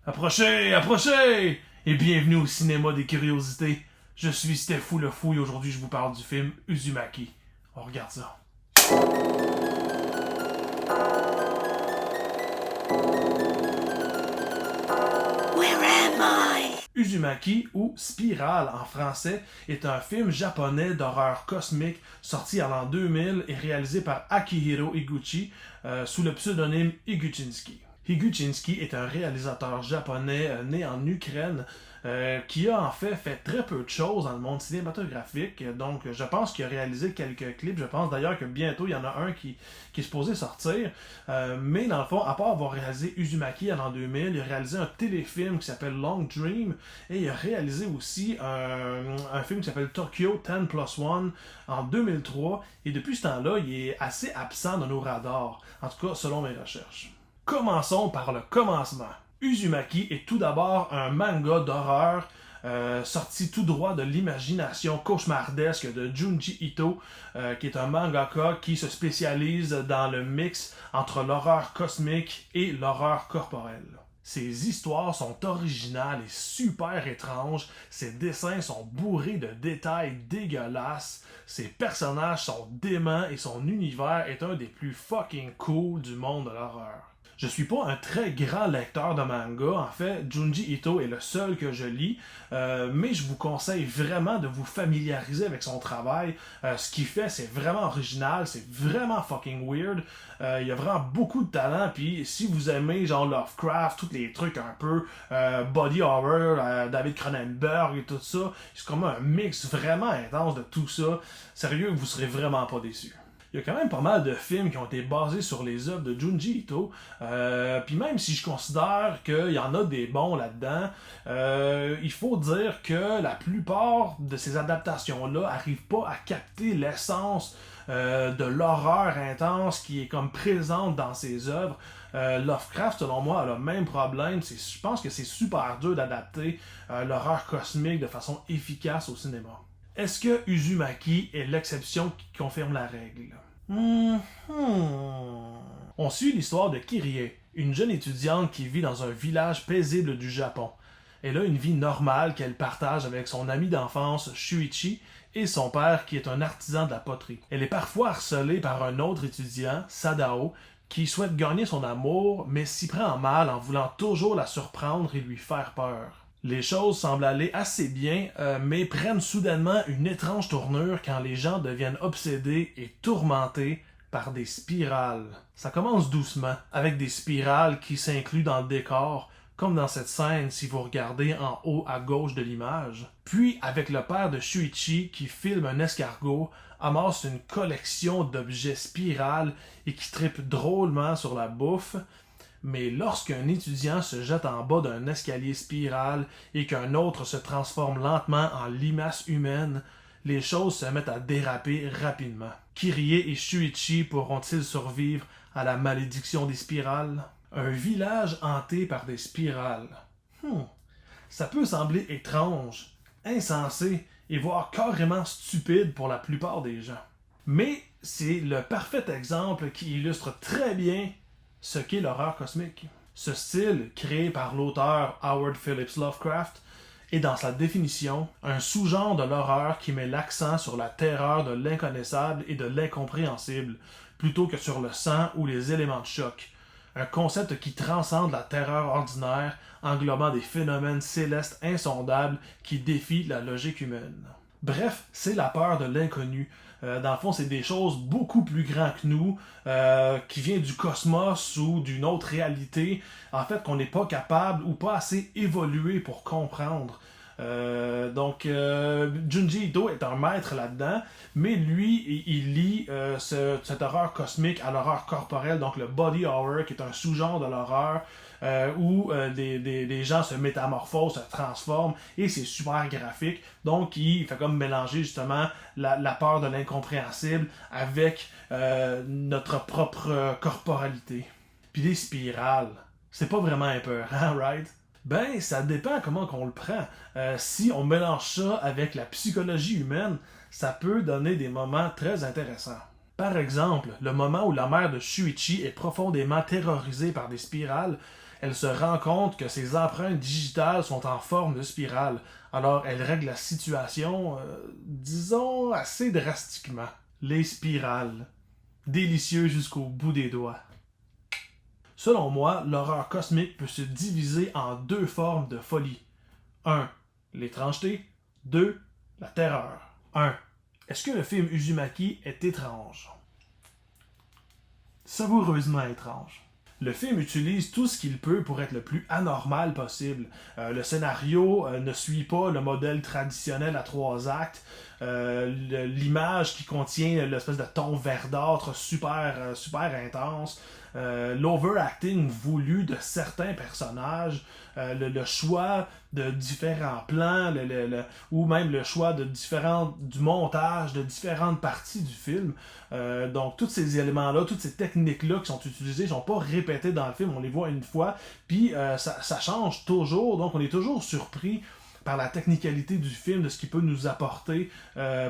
Approchez, approchez! Et bienvenue au cinéma des curiosités. Je suis Stefou le Fou et aujourd'hui je vous parle du film Uzumaki. On regarde ça. Where am I? Uzumaki, ou Spirale en français, est un film japonais d'horreur cosmique sorti en l'an 2000 et réalisé par Akihiro Higuchi sous le pseudonyme Higuchinsky. Higuchinsky est un réalisateur japonais né en Ukraine qui a en fait très peu de choses dans le monde cinématographique. Donc je pense qu'il a réalisé quelques clips. Je pense d'ailleurs que bientôt il y en a un qui est supposé sortir. Mais dans le fond, à part avoir réalisé Uzumaki en l'an 2000, il a réalisé un téléfilm qui s'appelle Long Dream et il a réalisé aussi un film qui s'appelle Tokyo 10+1 en 2003. Et depuis ce temps-là, il est assez absent de nos radars. En tout cas, selon mes recherches. Commençons par le commencement. Uzumaki est tout d'abord un manga d'horreur sorti tout droit de l'imagination cauchemardesque de Junji Ito, qui est un mangaka qui se spécialise dans le mix entre l'horreur cosmique et l'horreur corporelle. Ses histoires sont originales et super étranges, ses dessins sont bourrés de détails dégueulasses, ses personnages sont déments et son univers est un des plus fucking cool du monde de l'horreur. Je suis pas un très grand lecteur de manga. En fait, Junji Ito est le seul que je lis, mais je vous conseille vraiment de vous familiariser avec son travail. Ce qu'il fait, c'est vraiment original, c'est vraiment fucking weird. Il y a vraiment beaucoup de talent, puis si vous aimez genre Lovecraft, tous les trucs un peu body horror, David Cronenberg et tout ça, c'est comme un mix vraiment intense de tout ça. Sérieux, vous serez vraiment pas déçus. Il y a quand même pas mal de films qui ont été basés sur les œuvres de Junji Ito. Puis même si je considère qu'il y en a des bons là-dedans, il faut dire que la plupart de ces adaptations-là n'arrivent pas à capter l'essence de l'horreur intense qui est comme présente dans ses œuvres. Lovecraft, selon moi, a le même problème. Je pense que c'est super dur d'adapter l'horreur cosmique de façon efficace au cinéma. Est-ce que Uzumaki est l'exception qui confirme la règle? On suit l'histoire de Kirie, une jeune étudiante qui vit dans un village paisible du Japon. Elle a une vie normale qu'elle partage avec son ami d'enfance Shuichi et son père qui est un artisan de la poterie. Elle est parfois harcelée par un autre étudiant, Sadao, qui souhaite gagner son amour mais s'y prend mal en voulant toujours la surprendre et lui faire peur. Les choses semblent aller assez bien, mais prennent soudainement une étrange tournure quand les gens deviennent obsédés et tourmentés par des spirales. Ça commence doucement, avec des spirales qui s'incluent dans le décor, comme dans cette scène si vous regardez en haut à gauche de l'image. Puis avec le père de Shuichi qui filme un escargot, amasse une collection d'objets spirales et qui trippe drôlement sur la bouffe. Mais lorsqu'un étudiant se jette en bas d'un escalier spiral et qu'un autre se transforme lentement en limace humaine, les choses se mettent à déraper rapidement. Kirie et Shuichi pourront-ils survivre à la malédiction des spirales? Un village hanté par des spirales. Ça peut sembler étrange, insensé et voire carrément stupide pour la plupart des gens. Mais c'est le parfait exemple qui illustre très bien ce qu'est l'horreur cosmique. Ce style, créé par l'auteur Howard Phillips Lovecraft, est dans sa définition un sous-genre de l'horreur qui met l'accent sur la terreur de l'inconnaissable et de l'incompréhensible, plutôt que sur le sang ou les éléments de choc. Un concept qui transcende la terreur ordinaire, englobant des phénomènes célestes insondables qui défient la logique humaine. Bref, c'est la peur de l'inconnu. Dans le fond, c'est des choses beaucoup plus grandes que nous, qui viennent du cosmos ou d'une autre réalité, en fait, qu'on n'est pas capable ou pas assez évolué pour comprendre. Donc, Junji Ito est un maître là-dedans, mais lui, il lie cette horreur cosmique à l'horreur corporelle, donc le body horror, qui est un sous-genre de l'horreur, où des gens se métamorphosent, se transforment, et c'est super graphique. Donc, il fait comme mélanger justement la peur de l'incompréhensible avec notre propre corporalité. Puis les spirales, c'est pas vraiment épeurant, right? Ben, ça dépend comment on le prend. Si on mélange ça avec la psychologie humaine, ça peut donner des moments très intéressants. Par exemple, le moment où la mère de Shuichi est profondément terrorisée par des spirales elle se rend compte que ses empreintes digitales sont en forme de spirale. Alors elle règle la situation, disons, assez drastiquement. Les spirales. Délicieux jusqu'au bout des doigts. Selon moi, l'horreur cosmique peut se diviser en deux formes de folie. 1. L'étrangeté. 2. La terreur. 1. Est-ce que le film Uzumaki est étrange? Savoureusement étrange. Le film utilise tout ce qu'il peut pour être le plus anormal possible. Le scénario ne suit pas le modèle traditionnel à 3 actes. L'image qui contient l'espèce de ton verdâtre super intense. L'overacting voulu de certains personnages. Le choix de différents plans, ou même le choix du montage de différentes parties du film. Donc tous ces éléments-là, toutes ces techniques-là qui sont utilisées ne sont pas répétées dans le film, on les voit une fois, puis ça change toujours, donc on est toujours surpris par la technicalité du film, de ce qu'il peut nous apporter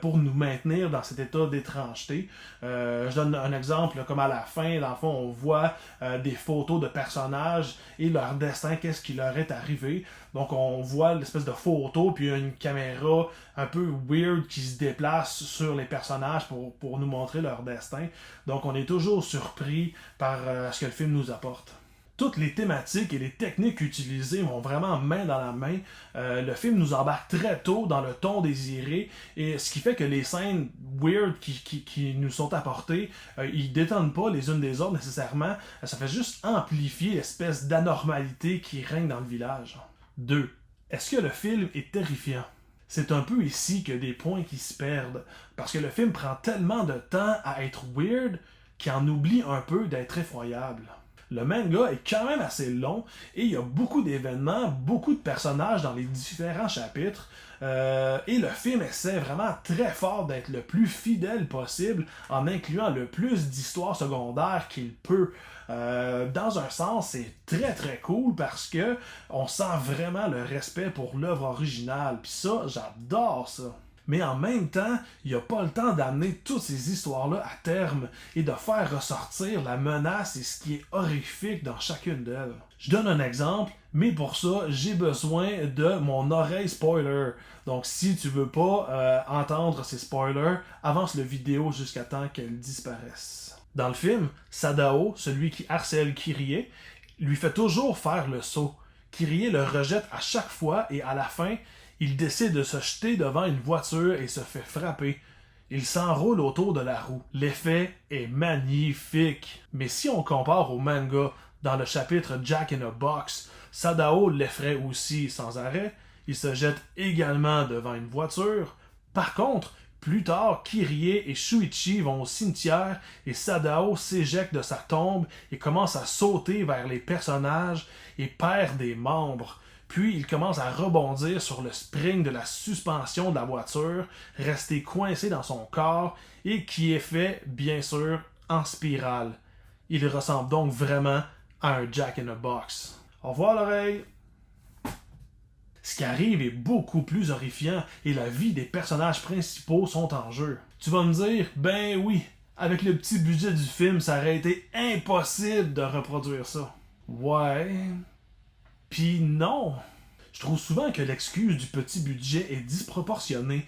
pour nous maintenir dans cet état d'étrangeté. Je donne un exemple, là, comme à la fin, dans le fond, on voit des photos de personnages et leur destin, qu'est-ce qui leur est arrivé. Donc on voit l'espèce de photo, puis il y a une caméra un peu weird qui se déplace sur les personnages pour nous montrer leur destin. Donc on est toujours surpris par ce que le film nous apporte. Toutes les thématiques et les techniques utilisées vont vraiment main dans la main. Le film nous embarque très tôt dans le ton désiré, et ce qui fait que les scènes weird qui nous sont apportées, ils détonnent pas les unes des autres nécessairement. Ça fait juste amplifier l'espèce d'anormalité qui règne dans le village. 2. Est-ce que le film est terrifiant? C'est un peu ici que des points qui se perdent, parce que le film prend tellement de temps à être weird qu'il en oublie un peu d'être effroyable. Le manga est quand même assez long et il y a beaucoup d'événements, beaucoup de personnages dans les différents chapitres, et le film essaie vraiment très fort d'être le plus fidèle possible en incluant le plus d'histoires secondaires qu'il peut. Dans un sens, c'est très très cool parce que on sent vraiment le respect pour l'œuvre originale, puis ça, j'adore ça. Mais en même temps, il n'y a pas le temps d'amener toutes ces histoires-là à terme et de faire ressortir la menace et ce qui est horrifique dans chacune d'elles. Je donne un exemple, mais pour ça, j'ai besoin de mon oreille spoiler. Donc si tu veux pas entendre ces spoilers, avance la vidéo jusqu'à temps qu'elle disparaisse. Dans le film, Sadao, celui qui harcèle Kirie, lui fait toujours faire le saut. Kirie le rejette à chaque fois et à la fin, il décide de se jeter devant une voiture et se fait frapper. Il s'enroule autour de la roue. L'effet est magnifique. Mais si on compare au manga, dans le chapitre Jack in a Box, Sadao l'effraie aussi sans arrêt. Il se jette également devant une voiture. Par contre, plus tard, Kirie et Shuichi vont au cimetière et Sadao s'éjecte de sa tombe et commence à sauter vers les personnages et perd des membres. Puis il commence à rebondir sur le spring de la suspension de la voiture, resté coincé dans son corps et qui est fait, bien sûr, en spirale. Il ressemble donc vraiment à un Jack in a Box. Au revoir l'oreille! Ce qui arrive est beaucoup plus horrifiant et la vie des personnages principaux sont en jeu. Tu vas me dire, ben oui, avec le petit budget du film, ça aurait été impossible de reproduire ça. Ouais... Puis non! Je trouve souvent que l'excuse du petit budget est disproportionnée.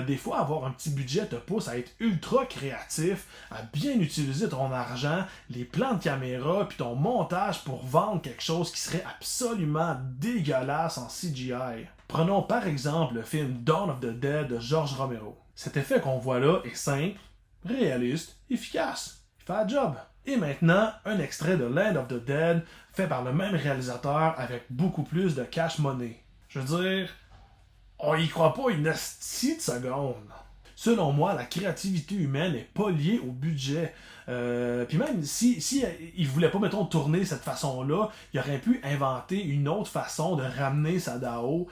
Des fois, avoir un petit budget te pousse à être ultra créatif, à bien utiliser ton argent, les plans de caméra, puis ton montage pour vendre quelque chose qui serait absolument dégueulasse en CGI. Prenons par exemple le film Dawn of the Dead de George Romero. Cet effet qu'on voit là est simple, réaliste, efficace. Il fait la job. Et maintenant, un extrait de Land of the Dead fait par le même réalisateur avec beaucoup plus de cash money. Je veux dire, on y croit pas une hostie de seconde. Selon moi, la créativité humaine n'est pas liée au budget. Puis même si il voulait pas, mettons, tourner cette façon-là, il aurait pu inventer une autre façon de ramener Sadao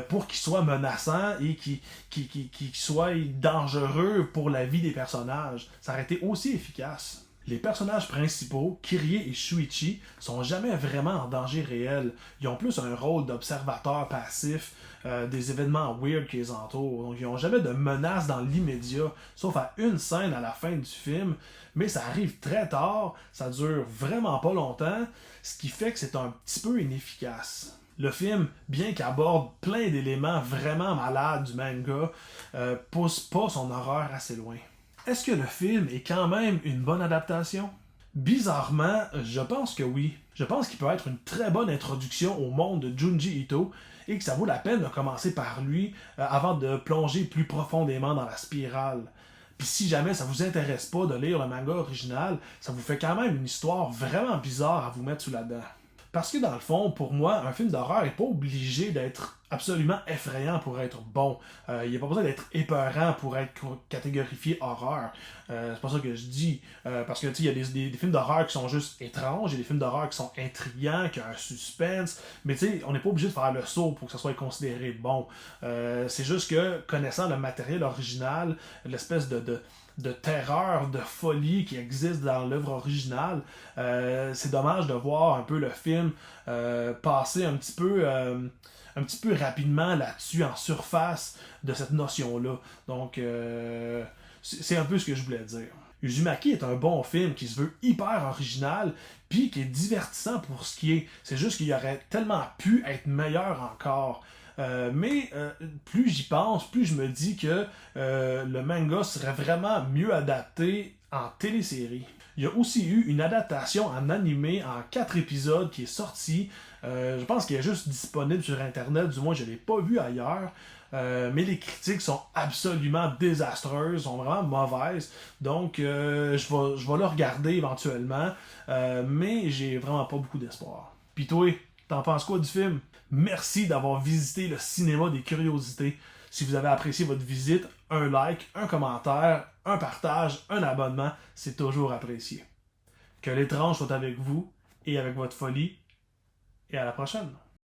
pour qu'il soit menaçant et qu'il soit dangereux pour la vie des personnages. Ça aurait été aussi efficace. Les personnages principaux, Kirie et Shuichi, sont jamais vraiment en danger réel. Ils ont plus un rôle d'observateur passif des événements weird qui les entourent. Donc ils n'ont jamais de menace dans l'immédiat, sauf à une scène à la fin du film, mais ça arrive très tard, ça dure vraiment pas longtemps, ce qui fait que c'est un petit peu inefficace. Le film, bien qu'il aborde plein d'éléments vraiment malades du manga, pousse pas son horreur assez loin. Est-ce que le film est quand même une bonne adaptation? Bizarrement, je pense que oui. Je pense qu'il peut être une très bonne introduction au monde de Junji Ito et que ça vaut la peine de commencer par lui avant de plonger plus profondément dans la spirale. Puis si jamais ça vous intéresse pas de lire le manga original, ça vous fait quand même une histoire vraiment bizarre à vous mettre sous la dent. Parce que dans le fond, pour moi, un film d'horreur n'est pas obligé d'être absolument effrayant pour être bon. Il n'y a pas besoin d'être épeurant pour être catégorifié horreur. C'est pas ça que je dis. Parce que il y a des films d'horreur qui sont juste étranges, il y a des films d'horreur qui sont intrigants, qui ont un suspense. Mais on n'est pas obligé de faire le saut pour que ça soit considéré bon. C'est juste que, connaissant le matériel original, l'espèce de terreur, de folie qui existe dans l'œuvre originale, c'est dommage de voir un peu le film passer un petit peu rapidement là-dessus, en surface de cette notion-là. Donc, c'est un peu ce que je voulais dire. Uzumaki est un bon film qui se veut hyper original, puis qui est divertissant pour ce qui est. C'est juste qu'il aurait tellement pu être meilleur encore. Mais plus j'y pense, plus je me dis que le manga serait vraiment mieux adapté en télésérie. Il y a aussi eu une adaptation en animé en 4 épisodes qui est sortie. Je pense qu'il est juste disponible sur internet, du moins je ne l'ai pas vu ailleurs. Mais les critiques sont absolument désastreuses, sont vraiment mauvaises. Donc je vais le regarder éventuellement. Mais j'ai vraiment pas beaucoup d'espoir. Pis toi, t'en penses quoi du film? Merci d'avoir visité le cinéma des curiosités. Si vous avez apprécié votre visite, un like, un commentaire, un partage, un abonnement, c'est toujours apprécié. Que l'étrange soit avec vous et avec votre folie. Et à la prochaine!